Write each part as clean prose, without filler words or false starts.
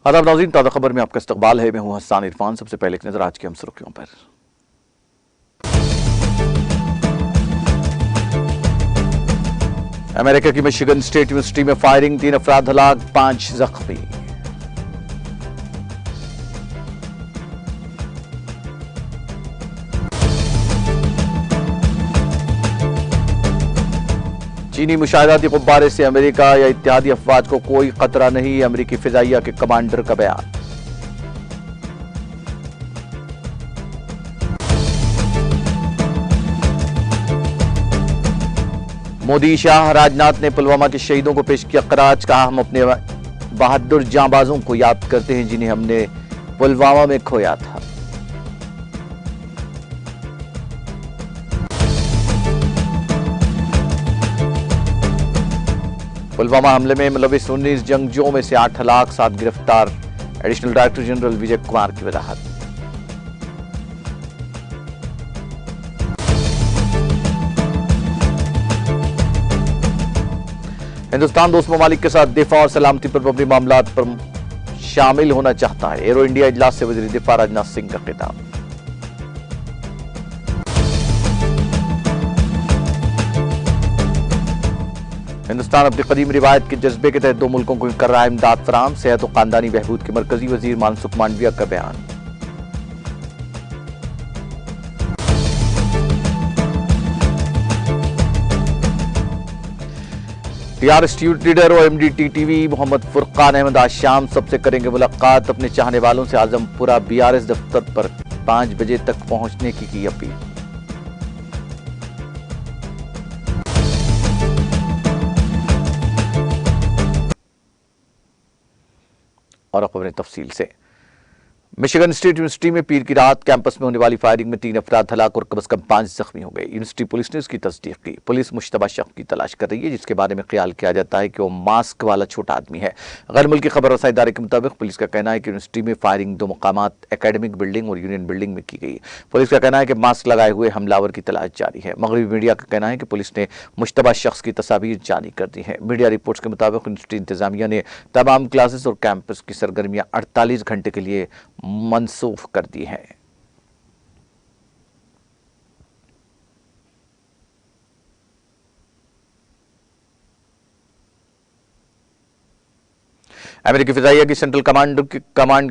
आदाब नाज़रीन, ताज़ा खबर में आपका इस्तकबाल है। मैं हूं हसन इरफान। सबसे पहले एक नजर आज की हम सुर्खियों पर। अमेरिका की मिशिगन स्टेट यूनिवर्सिटी में फायरिंग, 3 अफराद हलाक, 5 जख्मी। चीनी मुशाहिदाती गुब्बारे से अमेरिका या इत्तेहादी अफवाज को कोई खतरा नहीं, अमेरिकी फिजाइया के कमांडर का बयान। मोदी शाह राजनाथ ने पुलवामा के शहीदों को पेश किया खराज, कहा हम अपने बहादुर जांबाजों को याद करते हैं जिन्हें हमने पुलवामा में खोया था। पुलवामा हमले में मुलविस 19 जंगजुओं में से 8 हलाक, 7 गिरफ्तार। Additional director general Vijay Kumar की वजाहत। हिंदुस्तान दोस्त ममालिक के साथ दिफा और सलामती पर मबनी मामलात पर शामिल होना चाहता है। एरो इंडिया इजलास से वजीर दिफा राजनाथ सिंह का खिताब। हिंदुस्तान अपनी कदीम रिवायत के जज्बे के तहत 2 मुल्कों को कर रहा है इमदाद फराहम, सेहत और खानदानी बहबूद के मरकजी वजीर मनसुख मांडविया का बयान। टीआरएस लीडर और एमडी टीटीवी मोहम्मद फुरकान अहमद आज शाम सबसे करेंगे मुलाकात, अपने चाहने वालों से आजमपुरा बीआरएस दफ्तर पर 5 बजे तक पहुंचने की अपील। और खबरें तफसील से। मिशिगन स्टेट यूनिवर्सिटी में पीर की रात कैंपस में होने वाली फायरिंग में 3 अफराद हलाक और कम से कम 5 जख्मी हो गए। यूनिवर्सिटी पुलिस ने इसकी तस्दीक की। पुलिस मुश्तबा शख्स की तलाश कर रही है जिसके बारे में ख्याल किया जाता है कि वो मास्क वाला छोटा आदमी है। गैर मुल्की खबर रसाई इदारे के मुताबिक पुलिस का कहना है कि यूनिवर्सिटी में फायरिंग 2 मकामात एकेडमिक बिल्डिंग और यूनियन बिल्डिंग में की गई। पुलिस का कहना है कि मास्क लगाए हुए हमलावर की तलाश जारी है। मगरबी मीडिया का कहना है कि पुलिस ने मुश्तबा शख्स की तस्वीर जारी कर दी है। मीडिया रिपोर्ट्स के मुताबिक यूनिवर्सिटी इंतजामिया ने तमाम क्लासेस और कैंपस की सरगर्मियां 48 घंटे के लिए मनसूख कर दी है। अमेरिकी फिजाइया की सेंट्रल कमांड के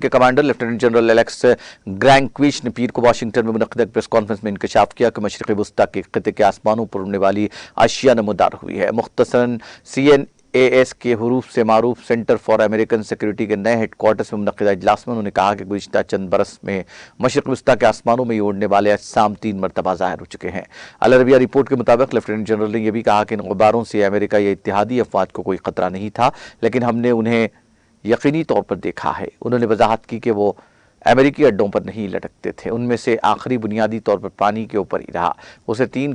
कमांडर लेफ्टिनेंट जनरल एलेक्स ग्रैंक्विच ने पीर को वाशिंगटन में मुनक्किद एक प्रेस कॉन्फ्रेंस में इंकशाफ किया कि मशरिकी वस्ता के खिते के आसमानों पर उड़ने वाली आशिया नमूदार हुई है। मुख्तसरन CNAS के हरूफ से मारूफ सेंटर फॉर अमेरिकन सिक्योरिटी के नए हेडक्वार्टर्स में मुनक्किद इजलास में उन्होंने कहा कि गुज़िश्ता चंद बरस में मशरिक़ वस्ता के आसमानों में उड़ने वाले अजसाम 3 मरतबा ज़ाहिर हो चुके हैं। अल अरबिया रिपोर्ट के मुताबिक लेफ्टिनेंट जनरल ने यह भी कहा कि इन गुब्बारों से अमेरिका या इत्तेहादी अफवाज को कोई खतरा नहीं था, लेकिन हमने उन्हें यकीनी तौर पर देखा है। उन्होंने वजाहत की कि वो अमेरिकी अड्डों पर नहीं लटकते थे। उनमें से आखिरी बुनियादी तौर पर पानी के ऊपर ही रहा। उसे 3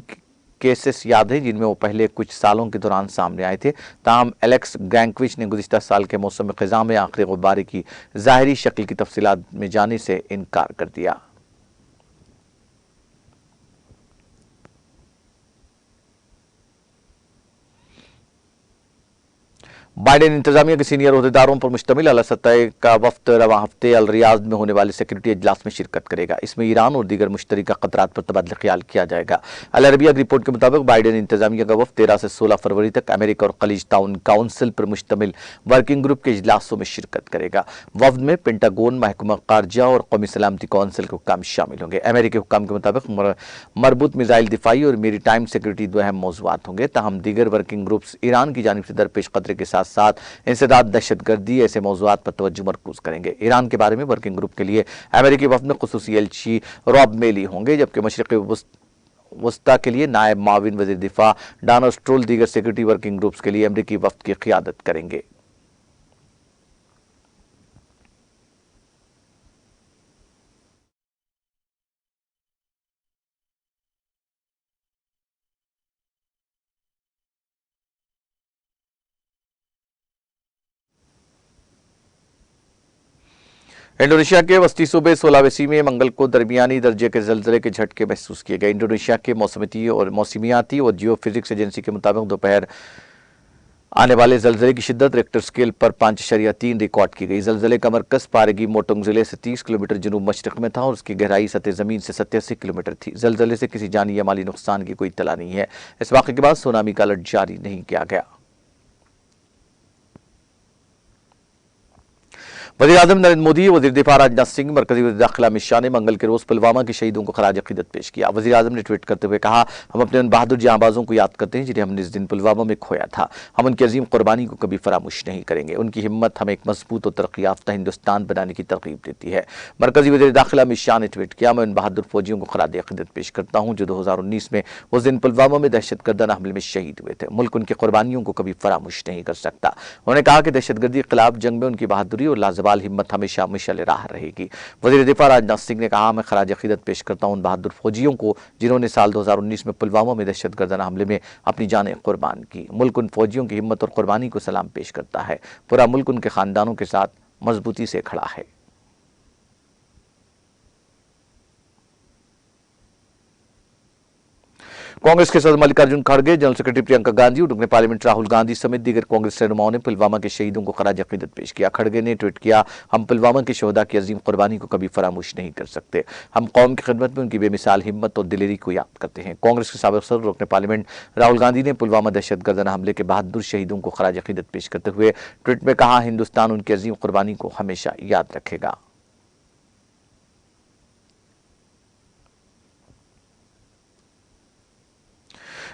केसेस याद हैं जिनमें वो पहले कुछ सालों के दौरान सामने आए थे। ताहम एलेक्स ग्रैंक्विच ने गुज़िश्ता साल के मौसम ख़ज़ां में आखिरी गुब्बारे की ज़ाहिरी शक्ल की तफसीलात में जाने से इनकार कर दिया। बाइडेन इंतजामिया के सीनियर अहदेदारों पर मुश्तमिल अला सतह का वफ्द रवां हफ्ते अल रियाद में होने वाले सिक्योरिटी इजलास में शिरकत करेगा। इसमें ईरान और दीगर मुश्तरका खतरात पर तबादला ख्याल किया जाएगा। अल अरबिया की रिपोर्ट के मुताबिक बाइडेन इंतजामिया का वफ्द 13 से 16 फरवरी तक अमेरिका और खलीज ताउन काउंसिल पर मुश्तमिल वर्किंग ग्रुप के इजलासों में शिरकत करेगा। वफ्द में पेंटागोन, महकमा खारजा और कौमी सलामती कौंसिल के हुक्काम शामिल होंगे। अमेरिकी हुक्काम के मुताबिक मरबूत मिसाइल दिफाई और मेरी टाइम सिक्योरिटी 2 अहम मौज़ूआत होंगे। ताहम दीगर वर्किंग ग्रुप्स ईरान की जानिब से दरपेश खतरे के साथ साथ इंसदाद, दहशतगर्दी ऐसे मौज़ूआत पर तवज्जो मरकूज करेंगे। ईरान के बारे में वर्किंग ग्रुप के लिए अमेरिकी वफ़द में ख़ुसूसी एलची रॉब मेली होंगे, जबकि मशरिक़ी वस्ता के लिए नायब माविन वज़ीर दिफा डॉन स्ट्रोल दीगर सिक्योरिटी वर्किंग ग्रुप्स के लिए अमेरिकी वफ़द की क़ियादत करेंगे। इंडोनेशिया के वस्ती सूबे सुलावेसी में मंगल को दरमियानी दर्जे के ज़लज़ले के झटके महसूस किए गए। इंडोनेशिया के मौसमियाती और जियो फिजिक्स एजेंसी के मुताबिक दोपहर आने वाले जलजले की शिद्दत रेक्टर स्केल पर 5.3 रिकॉर्ड की गई। जलजले का मरकज पारेगी मोटोंग जिले से 30 किलोमीटर जनूब मशरक में था और उसकी गहराई सतह जमीन से 87 किलोमीटर थी। जलजले से किसी जानी या माली नुकसान की कोई इत्तला नहीं है। इस वाक़े के बाद सुनामी का अलर्ट जारी नहीं किया गया। वज़ीर-ए-आज़म नरेंद्र मोदी, वज़ीर दिफा राजनाथ सिंह, मरकजी वज़ीर दाखिला अमित शाह ने मंगल के रोज पुलवामा के शहीदों को खराज अकीदत पेश किया। वज़ीर-ए-आज़म ने ट्वीट करते हुए कहा, हम अपने उन बहादुर जांबाजों को याद करते हैं जिन्हें हमने इस दिन पुलवामा में खोया था। हम उनकी अजीम कुर्बानी को कभी फरामोश नहीं करेंगे। उनकी हिम्मत हमें एक मजबूत और तरक्की याफ्ता हिंदुस्तान बनाने की तरगीब देती है। मरकजी वज़ीर दाखिला अमित शाह ने ट्वीट किया, मैं उन बहादुर फौजियों को खराज अकीदत पेश करता हूँ जो 2019 में उस दिन पुलवामा में दहशतगर्दाना हमले में शहीद हुए थे। मुल्क उनकी कुर्बानियों को कभी फरामोश नहीं कर सकता। उन्होंने कहा कि दहशतगर्दी के खिलाफ जंग में उनकी बहादुरी और लाजवाल हिम्मत हमेशा मिशल राह रहेगी। वज़ीर दिफा राजनाथ सिंह ने कहा, मैं खराज अकीदत पेश करता हूं उन बहादुर फौजियों को जिन्होंने साल 2019 में पुलवामा में दहशतगर्दाना हमले में अपनी जानें कुर्बान की। मुल्क उन फौजियों की हिम्मत और कुर्बानी को सलाम पेश करता है। पूरा मुल्क उनके खानदानों के साथ मजबूती से खड़ा है। कांग्रेस के सदर मल्लिकार्जुन खड़गे, जनरल सेक्रेटरी प्रियंका गांधी और रुकने पार्लियामेंट राहुल गांधी समेत दीगर कांग्रेस रहनुमाओं ने पुलवामा के शहीदों को खराज अकीदत पेश किया। खड़गे ने ट्वीट किया, हम पुलवामा के शहदा की अजीम कुर्बानी को कभी फरामोश नहीं कर सकते। हम कौम की खिदमत में उनकी बेमिसाल हिम्मत और दिलेरी को याद करते हैं। कांग्रेस के साबिक सदर रुकने पार्लियामेंट राहुल गांधी ने पुलवामा दहशतगर्दाना हमले के बहादुर शहीदों को खराज अकीदत पेश करते हुए ट्वीट में कहा, हिंदुस्तान उनकी अजीम कुर्बानी को हमेशा याद रखेगा।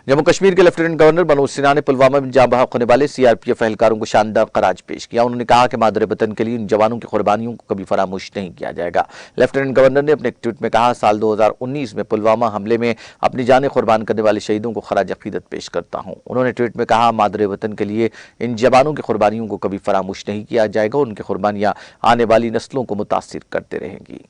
जम्मू कश्मीर के लेफ्टिनेंट गवर्नर मनोज सिन्हा ने पुलवामा में जाँ बहक होने वाले सीआरपीएफ एहलकारों को शानदार खराज पेश किया। उन्होंने कहा कि मादर वतन के लिए इन जवानों की कुर्बानियों को कभी फरामोश नहीं किया जाएगा। लेफ्टिनेंट गवर्नर ने अपने एक ट्वीट में कहा, साल 2019 में पुलवामा हमले में अपनी जानें कुर्बान करने वाले शहीदों को खराज अकीदत पेश करता हूं। उन्होंने ट्वीट में कहा, मादर वतन के लिए इन जवानों की कुर्बानियों को कभी फरामोश नहीं किया जाएगा। उनकी कुर्बानियां आने वाली नस्लों को मुतासिर करते रहेंगी।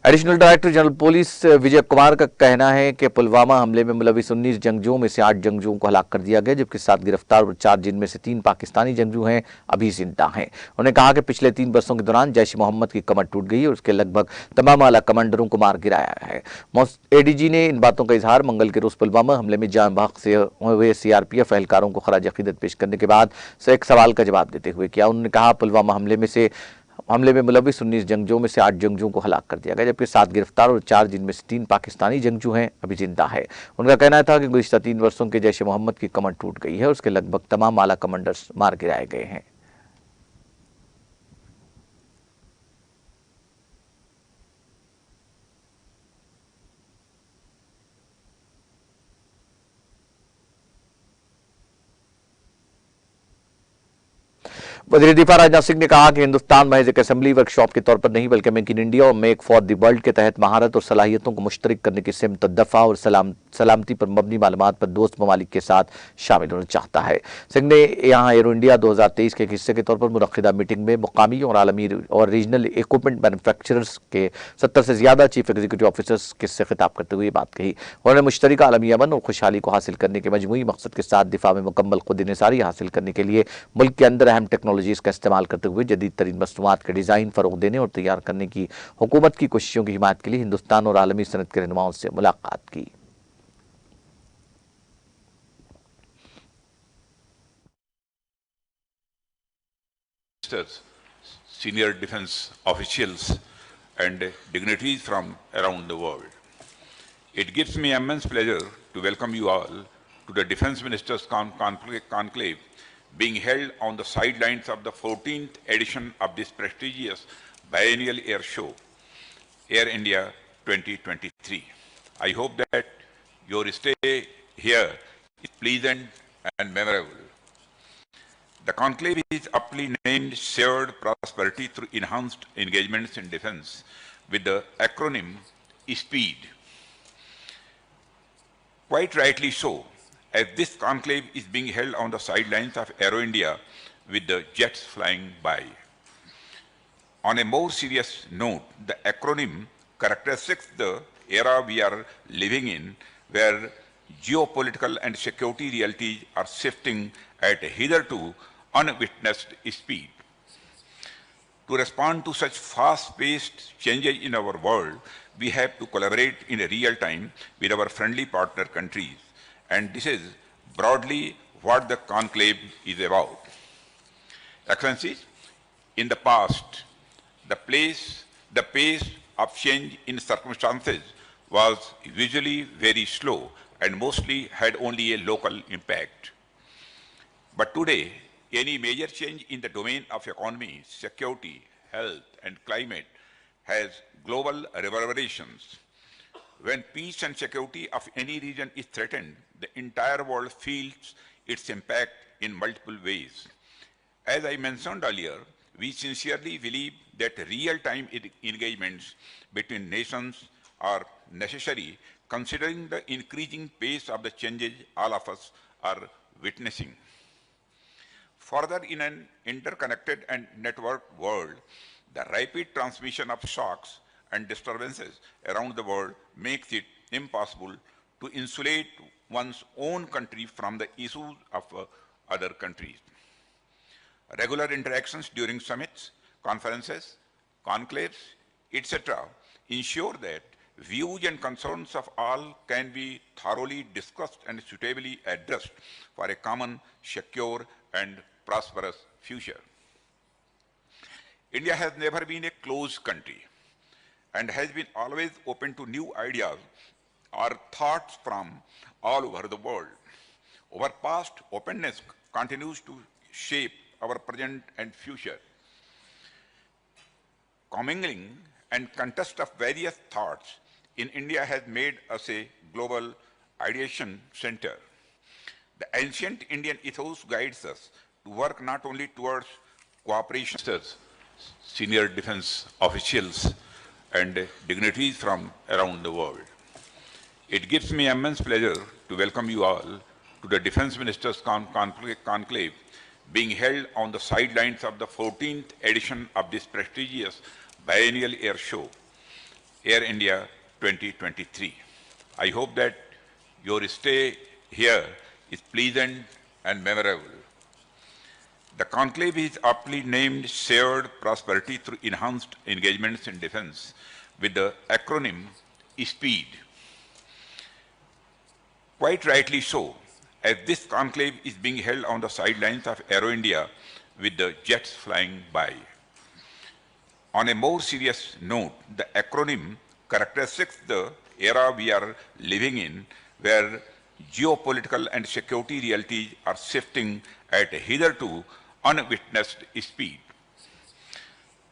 Additional director general police Vijay Kumar का कहना है कि पुलवामा हमले में मुलविस 19 जंगजुओं में से 8 जंगजुओं को हलाक कर दिया गया, जबकि 7 गिरफ्तार और 4 जिनमें से 3 पाकिस्तानी जंगजू हैं अभी जिंदा हैं। उन्होंने कहा कि पिछले 3 वर्षों के दौरान जैश ए मोहम्मद की कमर टूट गई और उसके लगभग तमाम आला कमांडरों को मार गिराया है। एडीजी ने इन बातों का इजहार मंगल के रोज पुलवामा हमले में जान बहक से हुए सीआरपीएफ एहलकारों को खराज अकीदत पेश करने के बाद से एक सवाल का जवाब देते हुए किया। उन्होंने कहा, पुलवामा हमले में मुलविस 19 जंगजुओं में से 8 जंगजुओं को हलाक कर दिया गया, जबकि 7 गिरफ्तार और 4 जिनमें से 3 पाकिस्तानी जंगजू हैं अभी जिंदा है। उनका कहना था कि गुज़िश्ता 3 वर्षों के जैश ए मोहम्मद की कमर टूट गई है और उसके लगभग तमाम आला कमांडर्स मार गिराए गए हैं। वज़ीर दिफा राजनाथ सिंह ने कहा कि हिंदुस्तान महज एक असेंबली वर्कशॉप के तौर पर नहीं बल्कि मेक इन इंडिया और मेक फॉर द वर्ल्ड के तहत महारत और सलाहियतों को मुश्तरक करने की सिमत दफा और सलामती पर मबनी मालूमात पर दोस्त ममालिक के साथ शामिल होना चाहता है। सिंह ने यहाँ एरो इंडिया 2023 के एक हिस्से के तौर पर मुनक्किदा मीटिंग में मुकामी और आलमी और रीजनल इक्विपमेंट मैन्युफैक्चरर्स के 70 से ज्यादा चीफ एग्जीक्यूटिव ऑफिसर्स से खिताब करते हुए बात कही। उन्होंने मुश्तरका आलमी अमन और खुशहाली को हासिल करने के मजमूई मकसद के साथ दिफा में मुकम्मल खुद इन्हिसारी हासिल करने के लिए मुल्क के अंदर अहम टेक्नोलॉजीज का इस्तेमाल करते हुए जदीद तरीन मसनूआत के डिज़ाइन फ़रोग देने और तैयार करने की हुकूमत की कोशिशों की हिमायत के लिए हिंदुस्तान और आलमी सनत के रहनुमाओं से मुलाकात की। Senior defense officials and dignitaries from around the world. It gives me immense pleasure to welcome you all to the Defense Ministers' Conclave being held on the sidelines of the 14th edition of this prestigious biennial air show, Air India 2023. I hope that your stay here is pleasant and memorable. The conclave is aptly named Shared Prosperity through Enhanced Engagements in Defense with the acronym SPEED. Quite rightly so, as this conclave is being held on the sidelines of Aero India with the jets flying by. On a more serious note, the acronym characterizes the era we are living in, where geopolitical and security realities are shifting at a hitherto unwitnessed speed. To respond to such fast-paced changes in our world, we have to collaborate in a real time with our friendly partner countries. And this is broadly what the conclave is about. Excellencies, in the past, the pace of change in circumstances was usually very slow and mostly had only a local impact. But today, any major change in the domain of economy, security, health, and climate has global reverberations. When peace and security of any region is threatened, the entire world feels its impact in multiple ways. As I mentioned earlier, we sincerely believe that real-time engagements between nations are necessary considering the increasing pace of the changes all of us are witnessing. Further, in an interconnected and networked world, the rapid transmission of shocks and disturbances around the world makes it impossible to insulate one's own country from the issues of other countries. Regular interactions during summits, conferences, conclaves, etc. ensure that views and concerns of all can be thoroughly discussed and suitably addressed for a common, secure, and prosperous future. India has never been a closed country and has been always open to new ideas or thoughts from all over the world. Our past openness continues to shape our present and future. Commingling and contest of various thoughts in India has made us a global ideation center. The ancient Indian ethos guides us to work not only towards cooperation, senior defense officials, and dignitaries from around the world. It gives me immense pleasure to welcome you all to the Defense Ministers' Conclave being held on the sidelines of the 14th edition of this prestigious biennial air show, Air India 2023. I hope that your stay here is pleasant and memorable. The conclave is aptly named Shared Prosperity through Enhanced Engagements in Defense with the acronym SPEED. Quite rightly so, as this conclave is being held on the sidelines of Aero India with the jets flying by. On a more serious note, the acronym characterizes the era we are living in, where geopolitical and security realities are shifting at a hitherto unwitnessed speed.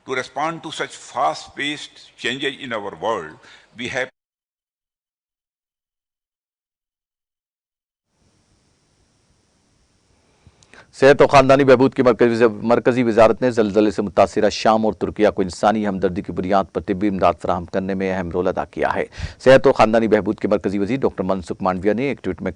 To respond to such fast-paced changes in our world, we have सेहत और ख़ानदानी बहबूद की मरकज़ी वजारत ने ज़लज़ले से मुतासिरा शाम और तुर्किया को इंसानी हमदर्दी की बुनियाद पर तिब्बी इमदाद फराहम करने में अहम रोल अदा किया है। सेहत और ख़ानदानी बहबूद के मरकज़ी वज़ीर डॉक्टर मनसुख मांडविया ने एक ट्वीट में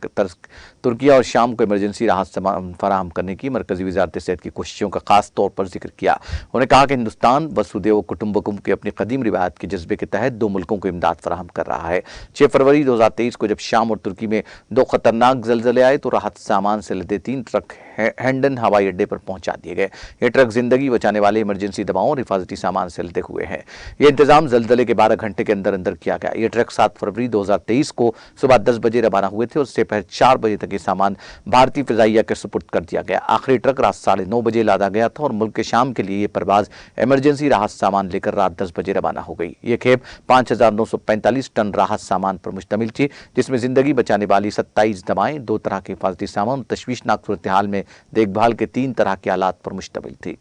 तुर्किया और शाम को इमरजेंसी राहत फराहम करने की मरकज़ी वजारत सेहत की कोशिशों का ख़ास तौर पर जिक्र किया। उन्होंने कहा कि हिंदुस्तान वसुदेव कुटुम्बकम के अपनी कदीम रिवायत के जज्बे के तहत दो मुल्कों को इमदाद फराहम कर रहा है। 6 फरवरी 2023 को जब शाम और तुर्की में 2 ख़तरनाक ज़लज़ले आए तो राहत सामान से लदे 3 ट्रक हेंडन हवाई अड्डे पर पहुंचा दिए गए। ये ट्रक जिंदगी बचाने वाले इमरजेंसी दवाओं और हिफाजती सामान से लदे हुए हैं। ये इंतजाम ज़लज़ले के 12 घंटे के अंदर अंदर किया गया। ये ट्रक 7 फरवरी 2023 को सुबह 10 बजे रवाना हुए थे और उससे पहले 4 बजे तक ये सामान भारतीय फ़िज़ाइया के सुपुर्द कर दिया गया। आखिरी ट्रक रात 9:30 बजे लादा गया था और मुल्क के शाम के लिए ये परवाज़ इमरजेंसी राहत सामान लेकर रात 10 बजे रवाना हो गई। ये खेप 5,945 टन राहत सामान पर मुश्तमिल थी, जिसमें जिंदगी बचाने वाली 27 दवाएं, 2 तरह के हिफाजती सामान, तशवीशनाक सूरत हाल में देखभाल के 3 तरह के आलात पर मुश्तमिल थी।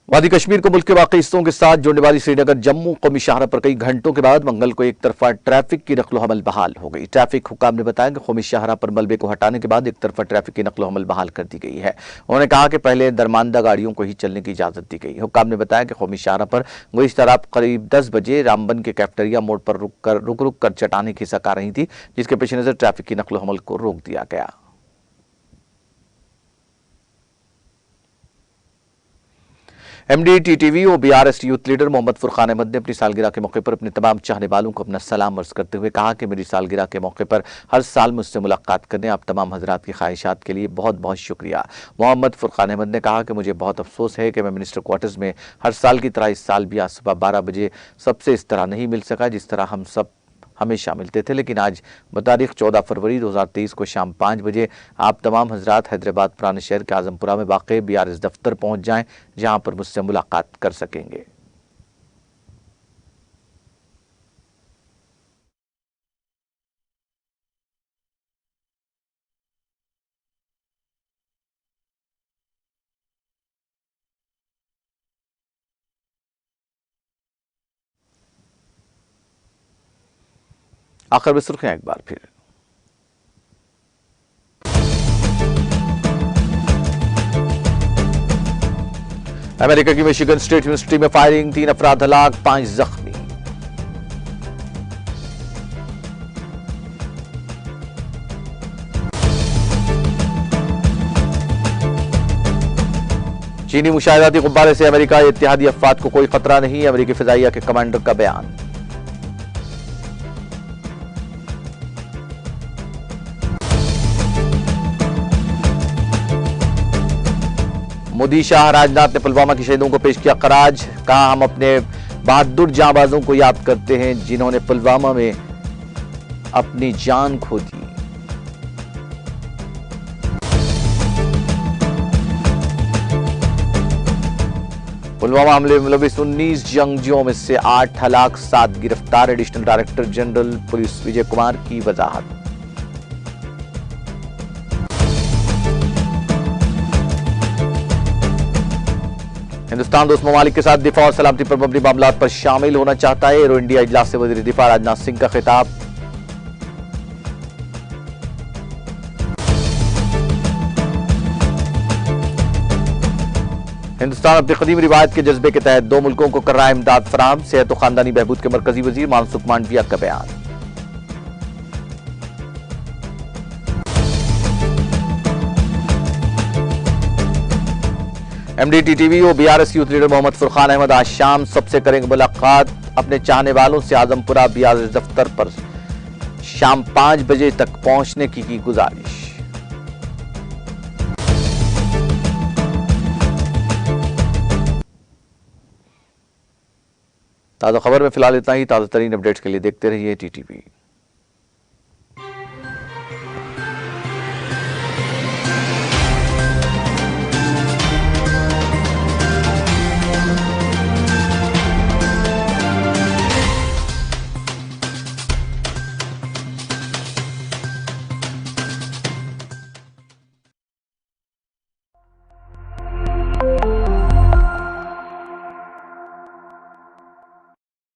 वादी कश्मीर को मुल्क के बाकी हिस्सों के साथ जोड़ने वाली श्रीनगर जम्मू कौमी शाहरा पर कई घंटों के बाद मंगल को एक तरफा ट्रैफिक की नकलो हमल बहाल हो गई। ट्रैफिक हुकाम ने बताया कि कौमी शाहरा पर मलबे को हटाने के बाद एक तरफा ट्रैफिक की नकलो हमल बहाल कर दी गई है। उन्होंने कहा कि पहले दरमानदा गाड़ियों को ही चलने की इजाजत दी गई। हुकाम ने बताया कि कौमी शाहरा पर गुज़िश्ता रात करीब 10 बजे रामबन के कैफेटेरिया मोड़ पर रुक कर चटाने खिसक आ रही थी, जिसके पेश नजर ट्रैफिक की नकलो हमल को रोक दिया गया। एमडी टीटीवी और BRS youth leader Mohammed Furqan Ahmed ने अपनी सालगिरह के मौके पर अपने तमाम चाहने वालों को अपना सलाम अर्ज करते हुए कहा कि मेरी सालगिरह के मौके पर हर साल मुझसे मुलाकात करने आप तमाम हजरात की ख्वाहिशात के लिए बहुत बहुत शुक्रिया। मोहम्मद फुरकान अहमद ने कहा कि मुझे बहुत अफसोस है कि मैं मिनिस्टर क्वार्टर्स में हर साल की तरह इस साल भी आज सुबह 12 बजे सबसे इस तरह नहीं मिल सका जिस तरह हम सब हमेशा मिलते थे, लेकिन आज बतारीख 14 फरवरी 2023 को शाम 5 बजे आप तमाम हजरात हैदराबाद पुराने शहर के आजमपुरा में वाक़ बीआरएस दफ्तर पहुंच जाएं, जहां पर मुझसे मुलाकात कर सकेंगे। आखिर में सुर्खियां एक बार फिर। अमेरिका की मिशिगन स्टेट यूनिवर्सिटी में फायरिंग, 3 अफराद हलाक, 5 जख्मी। चीनी मुशाहिदाती गुब्बारे से अमेरिका इत्तेहादी अफवाद को कोई खतरा नहीं, अमेरिकी फिजाइया के कमांडर का बयान। मोदी शाह राजनाथ ने पुलवामा के शहीदों को पेश किया खराज, कहा हम अपने बहादुर जांबाजों को याद करते हैं जिन्होंने पुलवामा में अपनी जान खो दी। पुलवामा हमले में मुलविस 19 जंगजुओं में से 8 हलाक, 7 गिरफ्तार। Additional director general police Vijay Kumar की वजाहत। हिंदुस्तान दोस्त ममालिक के साथ दिफा और सलामती पर मबनी मामला पर शामिल होना चाहता है। एरो इंडिया इजलास से वजीर दिफा राजनाथ सिंह का खिताब। हिंदुस्तान अपनी कदीम रिवायत के जज्बे के तहत 2 मुल्कों को कर रहा है इमदाद फराहम, सेहत और खानदानी बहबूद के मरकजी वजीर मानसुख मांडविया का बयान। एमडीटीटीवी और BRS youth leader Mohammed Furqan Ahmed आज शाम सबसे करेंगे मुलाकात, अपने चाहने वालों से आजमपुरा बीआरएस दफ्तर पर शाम 5 बजे तक पहुंचने की गुजारिश। ताज़ा खबर में फिलहाल इतना ही। ताज़ा तरीन अपडेट्स के लिए देखते रहिए टीटीवी।